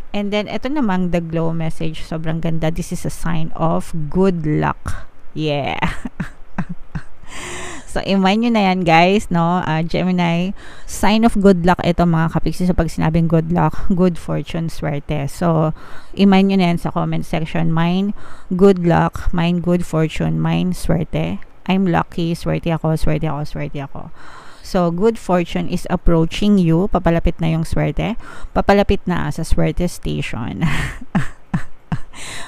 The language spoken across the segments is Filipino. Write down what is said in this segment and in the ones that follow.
And then, ito namang the glow message. Sobrang ganda. This is a sign of good luck. Yeah. So, iman nyo na yan, guys, no? Gemini, sign of good luck ito, mga kapiksi. So, pag sinabing good luck, good fortune, swerte. So, iman nyo na yan sa comment section. Mine, good luck. Mine, good fortune. Mine, swerte. I'm lucky. Swerte ako, swerte ako, swerte ako. So, good fortune is approaching you. Papalapit na yung swerte. Papalapit na sa swerte station.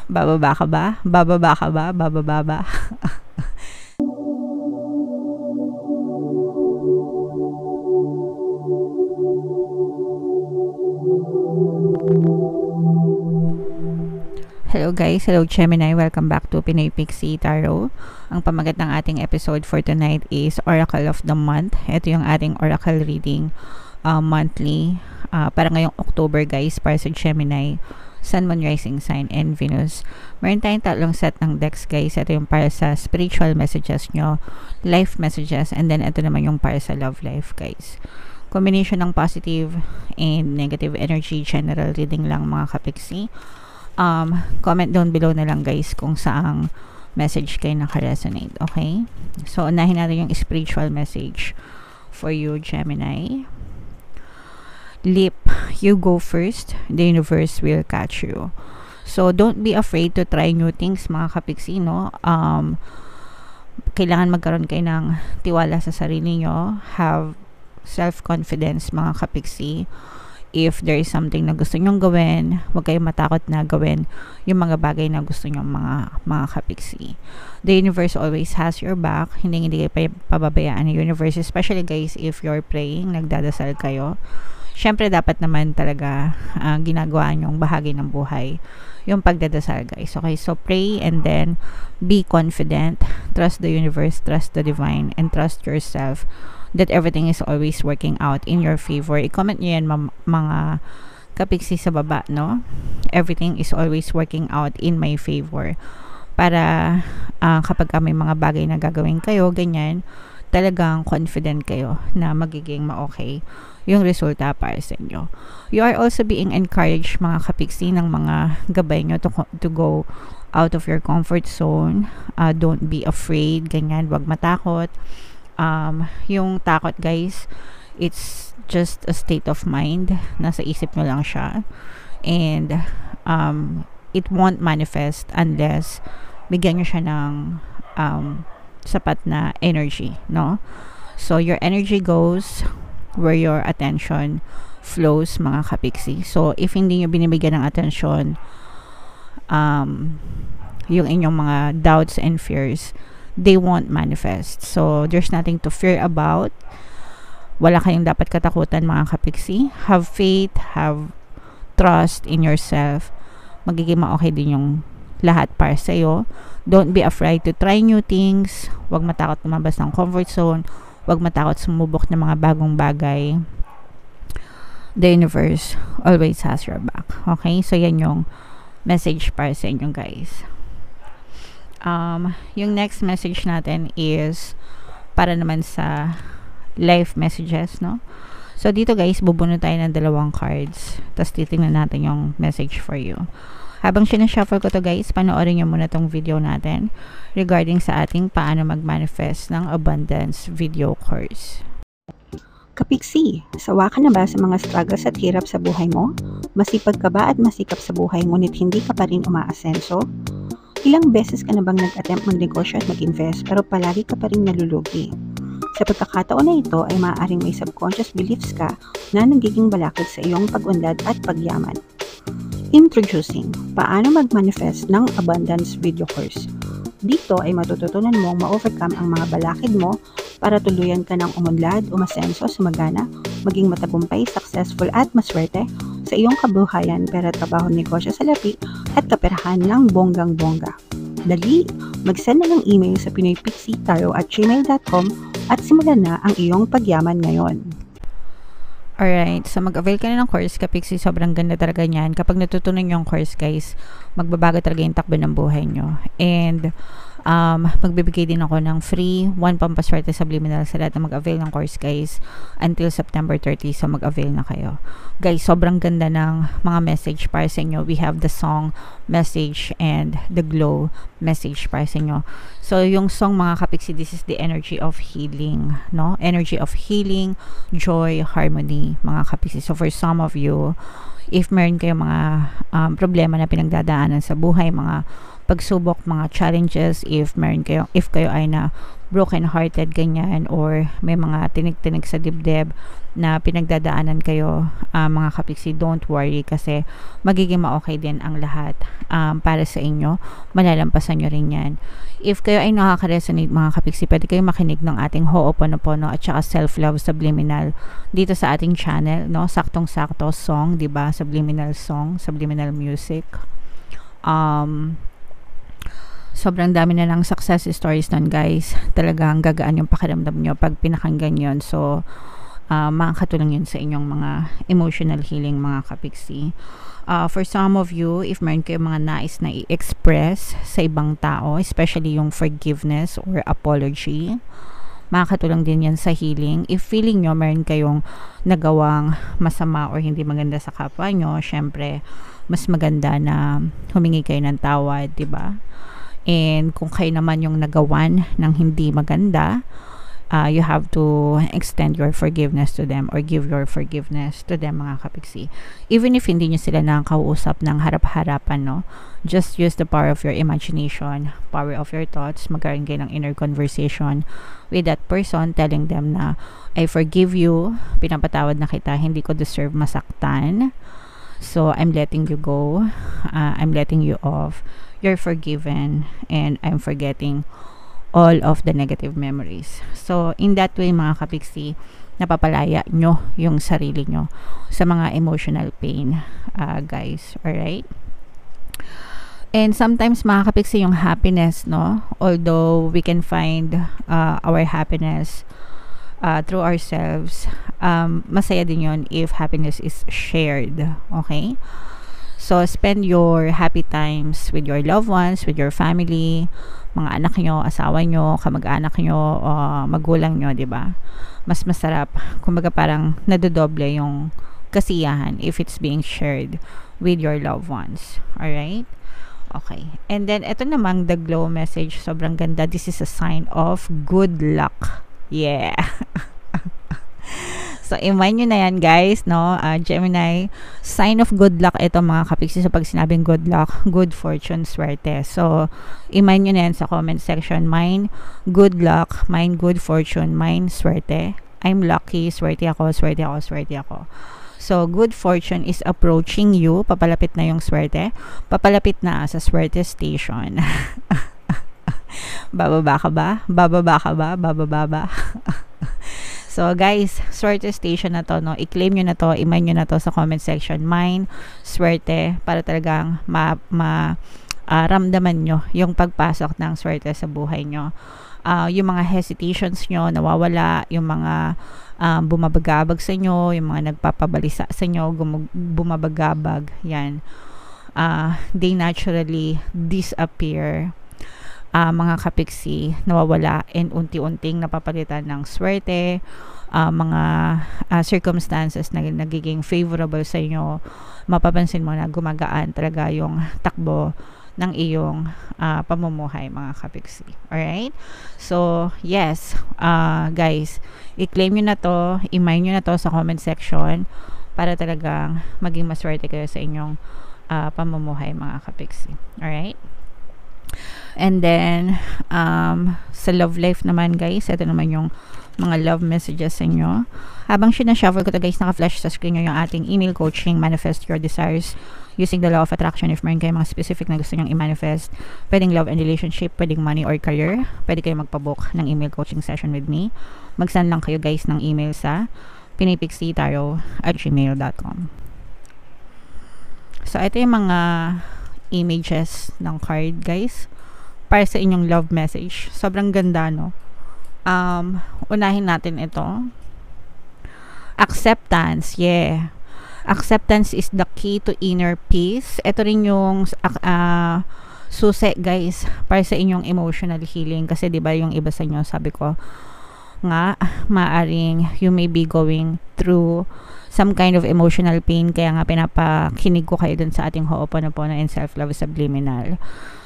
Bababa ka ba? Bababa ka ba? Bababa ba? Hello guys, hello Gemini, welcome back to Pinoy Pixie Tarot. Ang pamagat ng ating episode for tonight is Oracle of the Month. Ito yung ating oracle reading monthly para ngayong October guys, para sa Gemini, Sun, Moon, Rising Sign, and Venus. Meron tayong tatlong set ng decks guys. Ito yung para sa spiritual messages nyo, life messages, and then ito naman yung para sa love life guys. Combination ng positive and negative energy, general reading lang mga kapiksi. Comment down below na lang guys kung saang message kayo naka-resonate, okay? So, unahin natin yung spiritual message for you, Gemini. Leap, you go first, the universe will catch you. So, don't be afraid to try new things, mga kapiksi, no? Kailangan magkaroon kayo ng tiwala sa sarili nyo. Have self-confidence, mga kapiksi. If there is something na gusto nyong gawin, huwag kayong matakot na gawin yung mga bagay na gusto nyong mga kapiksi. The universe always has your back. Hindi kayo pababayaan ng universe, especially guys if you're praying, nagdadasal kayo. Syempre dapat naman talaga ginagawa nyong bahagi ng buhay yung pagdadasal guys. Okay, so pray and then be confident. Trust the universe, trust the divine, and trust yourself that everything is always working out in your favor. I-comment nyo yan mga kapiksi sa baba, no? Everything is always working out in my favor. Para kapag may mga bagay na gagawin kayo, ganyan, talagang confident kayo na magiging ma-okay yung resulta para sa inyo. You are also being encouraged, mga kapiksi, ng mga gabay nyo to go out of your comfort zone. Don't be afraid, ganyan, wag matakot. Yung takot guys, it's just a state of mind. Nasa isip nyo lang siya. And it won't manifest unless bigyan nyo siya ng sapat na energy, no? So your energy goes where your attention flows, mga kapiksi. So if hindi nyo binibigyan ng attention yung inyong mga doubts and fears, they won't manifest. So, there's nothing to fear about. Wala kayong dapat katakutan, mga kapiksi. Have faith, have trust in yourself. Magiging ma-okay din yung lahat para sa'yo. Don't be afraid to try new things. Huwag matakot lumabas ng comfort zone. Huwag matakot sumubok ng mga bagong bagay. The universe always has your back. Okay? So, yan yung message para sa inyo, guys. Yung next message natin is para naman sa life messages, no? So, dito guys, bubuno tayo ng 2 cards. Tapos, titingnan natin yung message for you. Habang sinashuffle ko to guys, panoorin nyo muna tong video natin regarding sa ating paano mag-manifest ng abundance video course. Kapiksi, sawa ka na ba sa mga struggles at hirap sa buhay mo? Masipag ka ba at masikap sa buhay ngunit hindi ka pa rin umaasenso? Ilang beses ka na bang nag-attempt magnegosyo at mag-invest pero palagi ka pa rin nalulugi? Sa pagkakataon na ito ay maaaring may subconscious beliefs ka na nagiging balakid sa iyong pag-unlad at pagyaman. Introducing, paano mag-manifest ng abundance video course. Dito ay matututunan mong ma-overcome ang mga balakid mo para tuluyan ka ng umunlad, umasenso, sumagana, maging matagumpay, successful at maswerte sa iyong kabuhayan, pera, trabaho, negosyo, salapi at kaperahan ng bonggang-bongga. Dali, mag-send na ng email sa pinoypixietarot@gmail.com at simulan na ang iyong pagyaman ngayon. Alright, so mag-avail ka na ng course, kapiksi. Sobrang ganda talaga niyan. Kapag natutunan yung course, guys, magbabago talaga yung takbo ng buhay nyo. And Magbibigay din ako ng free 1 pampaswerte subliminal sa lahat na mag-avail ng course, guys, until September 30. So mag-avail na kayo, guys. Sobrang ganda ng mga message para sa inyo. We have the song message and the glow message para sa inyo. So yung song, mga kapiksi, this is the energy of healing, no? Energy of healing, joy, harmony, mga kapiksi. So for some of you, if meron kayong mga problema na pinagdadaanan sa buhay, mga pagsubok, mga challenges, if kayo ay na broken hearted ganyan, or may mga tinig-tinig sa dibdib na pinagdadaanan kayo, mga kapiksi, don't worry, kasi magiging ma-okay din ang lahat para sa inyo. Malalampasan nyo rin yan. If kayo ay nakaka-resonate, mga kapiksi, pwede kayo makinig ng ating Ho'oponopono at saka self-love subliminal dito sa ating channel, no? Saktong-sakto song, diba? Subliminal song, subliminal music. Sobrang dami na lang success stories nun, guys. Talagang gagaan yung pakiramdam nyo pag pinakinggan yun. So makakatulong yun sa inyong mga emotional healing, mga kapiksi. For some of you, if meron kayong mga nais na i-express sa ibang tao, especially yung forgiveness or apology, makakatulong din yan sa healing. If feeling nyo meron kayong nagawang masama or hindi maganda sa kapwa nyo, syempre mas maganda na humingi kayo ng tawad, diba? And kung kayo naman yung nagawan ng hindi maganda, you have to extend your forgiveness to them or give your forgiveness to them, mga kapiksi. Even if hindi nyo sila nakakausap ng harap-harapan, no? Just use the power of your imagination, power of your thoughts. Magkaroon kayo ng inner conversation with that person, telling them na, I forgive you, pinapatawad na kita, hindi ko deserve masaktan. So, I'm letting you go. I'm letting you off. You're forgiven, and I'm forgetting all of the negative memories. So, in that way, mga kapiksi, napapalaya nyo yung sarili nyo sa mga emotional pain, guys. Alright? And sometimes, mga kapiksi, yung happiness, no? Although we can find our happiness through ourselves, masaya din yun if happiness is shared. Okay? So, spend your happy times with your loved ones, with your family, mga anak nyo, asawa nyo, kamag-anak nyo, magulang nyo, diba? Mas masarap. Kumbaga parang nadodoble yung kasiyahan if it's being shared with your loved ones. Alright? Okay. And then, ito namang the glow message. Sobrang ganda. This is a sign of good luck. Yeah. So, imagine nyo na yan, guys, no? Gemini, sign of good luck ito, mga kapiksi. So, pag sinabing good luck, good fortune, swerte. So, imagine nyo na yan sa comment section. Mine, good luck. Mine, good fortune. Mine, swerte. I'm lucky. Swerte ako, swerte ako, swerte ako. So, good fortune is approaching you. Papalapit na yung swerte. Papalapit na sa swerte station. Bababa ka ba? Bababa ka ba? Bababa ba? So, guys, swerte station na to, no? I-claim nyo na to, i-mine nyo na to sa comment section. Mine, swerte, para talagang ramdaman nyo yung pagpasok ng swerte sa buhay nyo. Yung mga hesitations nyo, nawawala. Yung mga bumabagabag sa inyo, yung mga nagpapabalisa sa inyo, bumabagabag, yan. They naturally disappear. Mga kapiksi, nawawala, and unti-unting napapalitan ng swerte, mga circumstances na nagiging favorable sa inyo. Mapapansin mo na gumagaan talaga yung takbo ng iyong pamumuhay, mga kapiksi. Alright? So, yes, guys, i-claim nyo na to, i-mine nyo na to sa comment section para talagang maging maswerte kayo sa inyong pamumuhay, mga kapiksi. Alright? And then, sa love life naman, guys, ito naman yung mga love messages sa inyo. Habang sinashuffle ko to, guys, naka-flash sa screen nyo yung ating email coaching, Manifest Your Desires Using the Law of Attraction. If meron kayo mga specific na gusto nyong i-manifest, pwedeng love and relationship, pwedeng money or career, pwede kayo magpabook ng email coaching session with me. Mag-send lang kayo, guys, ng email sa pinaypixitaro@gmail.com. So, ito yung mga images ng card, guys, para sa inyong love message. Sobrang ganda, no? Unahin natin ito. Acceptance, yeah. Acceptance is the key to inner peace. Ito rin yung susi guys para sa inyong emotional healing. Kasi 'di ba yung iba sa inyo, sabi ko nga, maaring you may be going through some kind of emotional pain, kaya nga pinapakinig ko kayo dun sa ating Ho'oponopono and Self-Love Subliminal.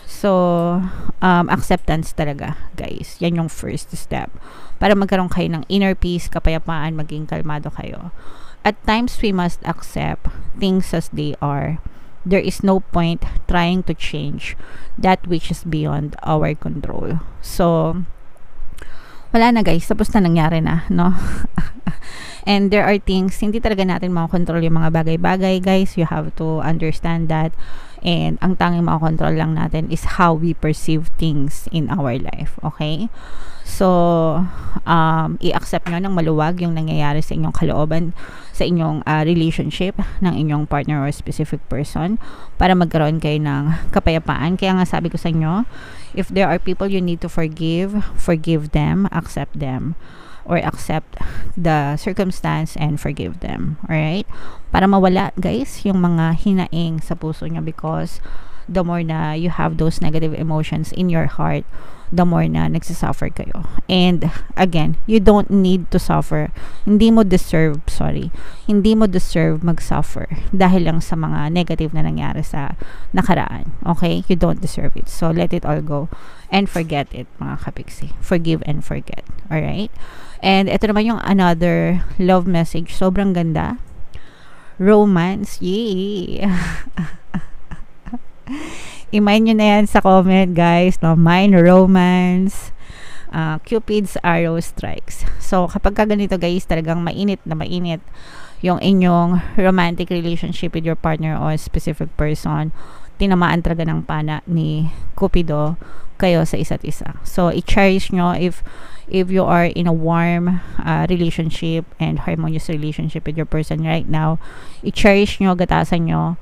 So, acceptance talaga, guys. Yan yung first step. Para magkaroon kayo ng inner peace, kapayapaan, maging kalmado kayo. At times, we must accept things as they are. There is no point trying to change that which is beyond our control. So, wala na guys. Tapos na, nangyari na, no? And there are things, hindi talaga natin makakontrol yung mga bagay-bagay, guys. You have to understand that. And ang tanging makakontrol lang natin is how we perceive things in our life. Okay? So, i-accept nyo ng maluwag yung nangyayari sa inyong kalooban, sa inyong relationship ng inyong partner or specific person para magkaroon kayo ng kapayapaan. Kaya nga sabi ko sa inyo, if there are people you need to forgive, forgive them, accept them, or accept the circumstance and forgive them. Alright? Para mawala, guys, yung mga hinaing sa puso nyo, because the more na you have those negative emotions in your heart, the more na nagsasuffer kayo. And again, you don't need to suffer. Hindi mo deserve mag-suffer dahil lang sa mga negative na nangyari sa nakaraan. Okay? You don't deserve it. So, let it all go and forget it, mga kapiksi. Forgive and forget. Alright? And ito naman yung another love message. Sobrang ganda. Romance. Yay! I-mind nyo na yan sa comment, guys. No? Mine, romance. Cupid's arrow strikes. So, kapag ganito, guys, talagang mainit na mainit yung inyong romantic relationship with your partner or specific person. Tinamaan talaga ng pana ni Cupido kayo sa isa't isa. So, i-cherish nyo if you are in a warm relationship and harmonious relationship with your person right now. I-cherish nyo, gatasan nyo.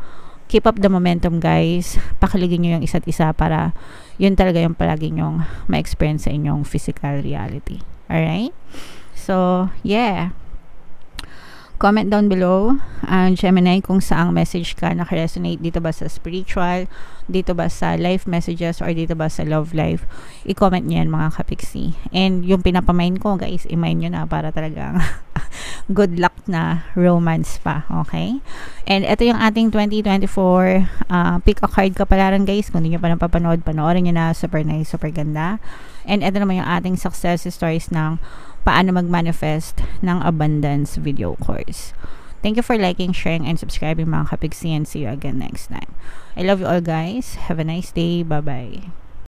Keep up the momentum, guys. Pakiligin nyo yung isa't isa para yun talaga yung palagi nyong ma-experience sa inyong physical reality. Alright? So, yeah. Comment down below, Gemini, kung saang message ka nakaresonate. Dito ba sa spiritual, dito ba sa life messages, or dito ba sa love life. I-comment nyo yan, mga kapiksi. And yung pinapamain ko, guys, i-mind nyo na para talagang good luck na romance pa. Okay? And ito yung ating 2024 pick a card kapalaran, guys. Kung hindi nyo pa napapanood, panoorin nyo na. Super nice, super ganda. And ito naman yung ating success stories ng paano mag-manifest ng abundance video course. Thank you for liking, sharing, and subscribing, mga kapiksi, and see you again next time. I love you all, guys. Have a nice day. Bye-bye.